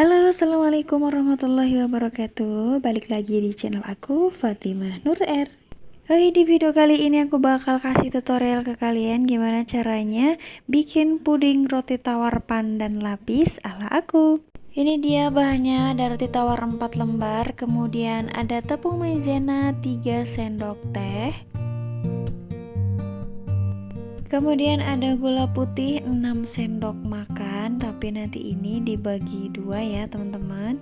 Halo, assalamualaikum warahmatullahi wabarakatuh. Balik lagi di channel aku, Fatimah Nur R. Oke, di video kali ini aku bakal kasih tutorial ke kalian gimana caranya bikin puding roti tawar pandan lapis ala aku. Ini dia bahannya, ada roti tawar 4 lembar, kemudian ada tepung maizena 3 sendok teh. Kemudian ada gula putih 6 sendok makan, tapi nanti ini dibagi dua ya, teman-teman.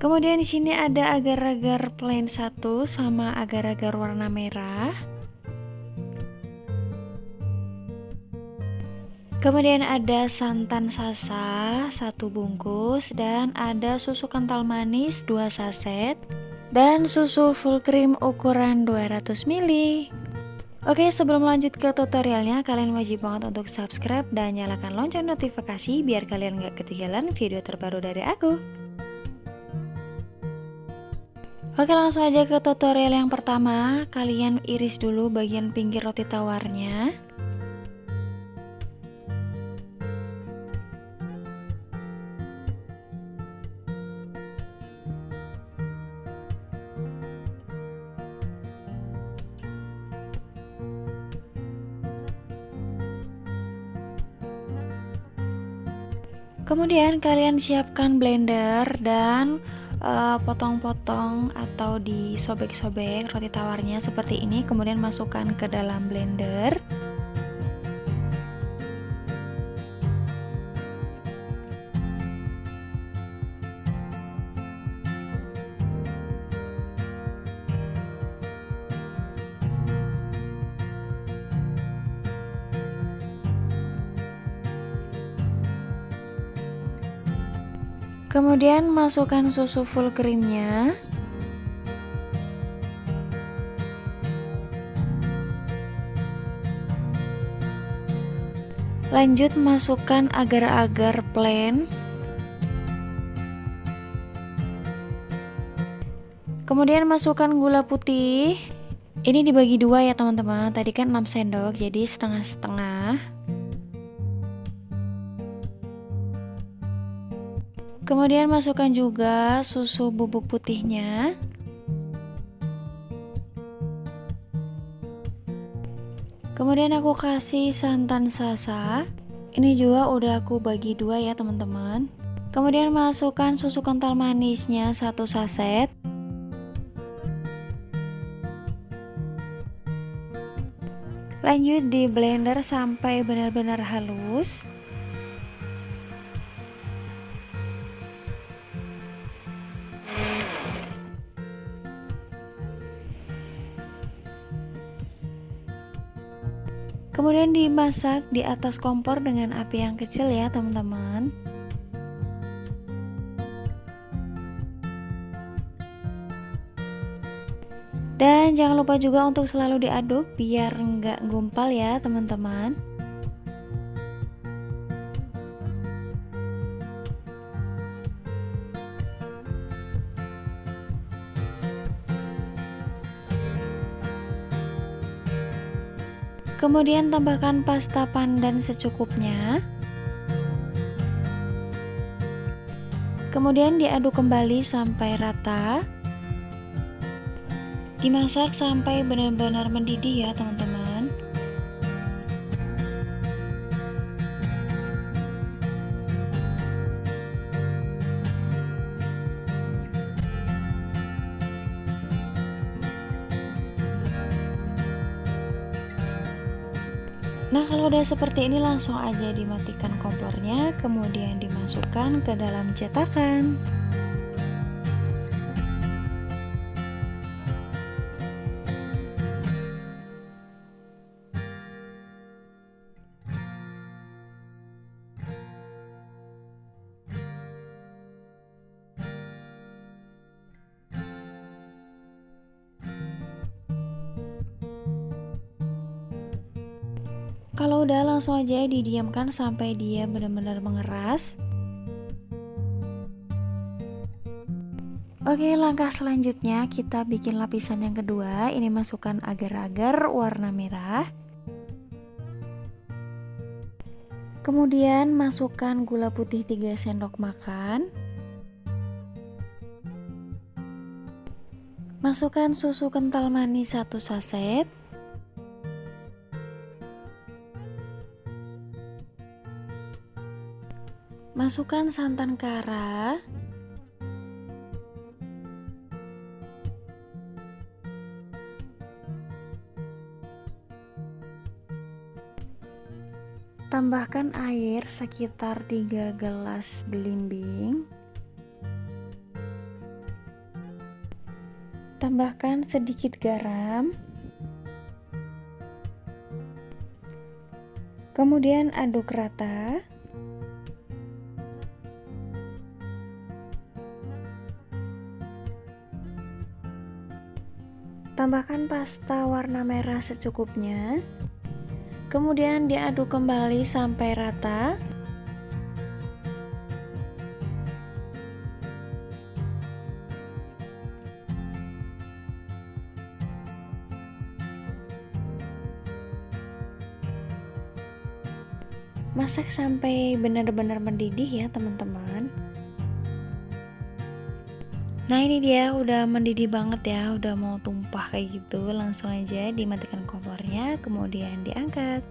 Kemudian di sini ada agar-agar plain 1 sama agar-agar warna merah. Kemudian ada santan sasa 1 bungkus dan ada susu kental manis 2 saset dan susu full cream ukuran 200 ml. Oke, sebelum lanjut ke tutorialnya, kalian wajib banget untuk subscribe dan nyalakan lonceng notifikasi biar kalian gak ketinggalan video terbaru dari aku. Oke, langsung aja ke tutorial yang pertama. Kalian iris dulu bagian pinggir roti tawarnya. Kemudian kalian siapkan blender dan potong-potong atau disobek-sobek roti tawarnya seperti ini, kemudian masukkan ke dalam blender. Kemudian masukkan susu full creamnya. Lanjut masukkan agar-agar plain. Kemudian masukkan gula putih. Ini dibagi dua ya teman-teman. Tadi kan 6 sendok, jadi setengah-setengah. Kemudian masukkan juga susu bubuk putihnya. Kemudian aku kasih santan sasa. Ini juga udah aku bagi dua ya teman-teman. Kemudian masukkan susu kental manisnya 1 saset. Lanjut di blender sampai benar-benar halus. Kemudian dimasak di atas kompor dengan api yang kecil ya teman-teman. Dan jangan lupa juga untuk selalu diaduk biar nggak gumpal ya teman-teman. Kemudian tambahkan pasta pandan secukupnya. Kemudian diaduk kembali sampai rata. Dimasak sampai benar-benar mendidih ya teman-teman. Nah, kalau udah seperti ini langsung aja dimatikan kompornya, kemudian dimasukkan ke dalam cetakan. Kalau udah langsung aja didiamkan sampai dia benar-benar mengeras. Oke, langkah selanjutnya kita bikin lapisan yang kedua. Ini masukkan agar-agar warna merah. Kemudian masukkan gula putih 3 sendok makan. Masukkan susu kental manis 1 saset. Masukkan santan kara. Tambahkan air sekitar 3 gelas belimbing. Tambahkan sedikit garam. Kemudian aduk rata. Tambahkan pasta warna merah secukupnya. Kemudian diaduk kembali sampai rata. Masak sampai benar-benar mendidih ya teman-teman. Nah ini dia udah mendidih banget ya, udah mau tumpah kayak gitu. Langsung aja dimatikan kompornya, kemudian diangkat.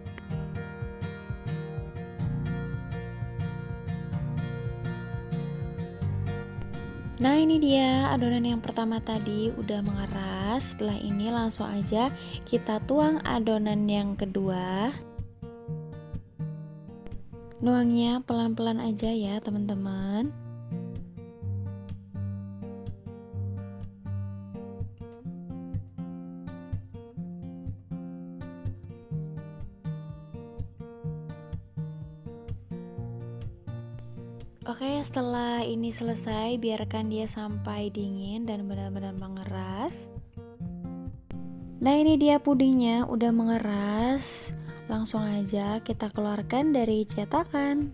Nah ini dia adonan yang pertama tadi udah mengeras. Setelah ini langsung aja kita tuang adonan yang kedua. Nuangnya pelan-pelan aja ya teman-teman. Oke, setelah ini selesai, biarkan dia sampai dingin dan benar-benar mengeras. Nah ini dia pudingnya udah mengeras. Langsung aja kita keluarkan dari cetakan.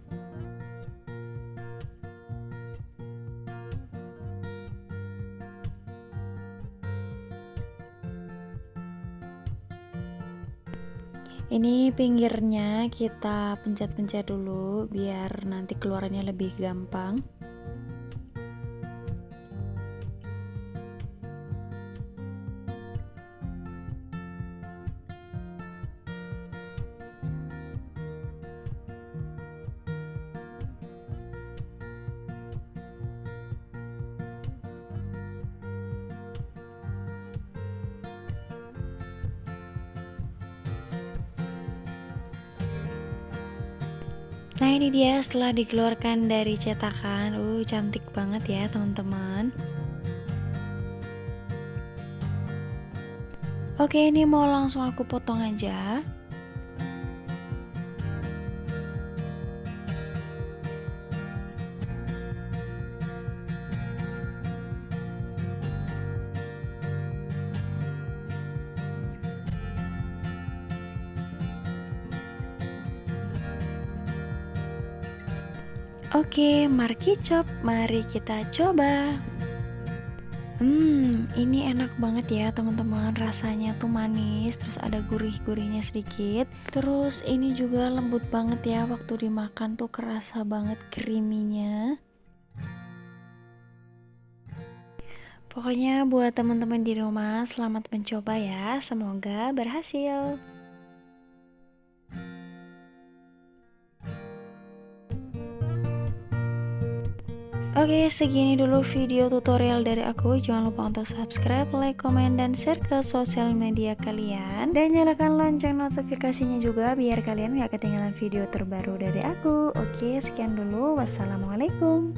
Ini pinggirnya kita pencet-pencet dulu biar nanti keluarannya lebih gampang. Nah ini dia setelah dikeluarkan dari cetakan. Cantik banget ya teman-teman. Oke, ini mau langsung aku potong aja. Oke, Marky Chop, mari kita coba. Ini enak banget ya teman-teman. Rasanya tuh manis, terus ada gurih-gurihnya sedikit. Terus ini juga lembut banget ya, waktu dimakan tuh kerasa banget creamy-nya. Pokoknya buat teman-teman di rumah, selamat mencoba ya. Semoga berhasil. Oke, segini dulu video tutorial dari aku. Jangan lupa untuk subscribe, like, komen, dan share ke sosial media kalian. Dan nyalakan lonceng notifikasinya juga biar kalian gak ketinggalan video terbaru dari aku. Oke, sekian dulu. Wassalamualaikum.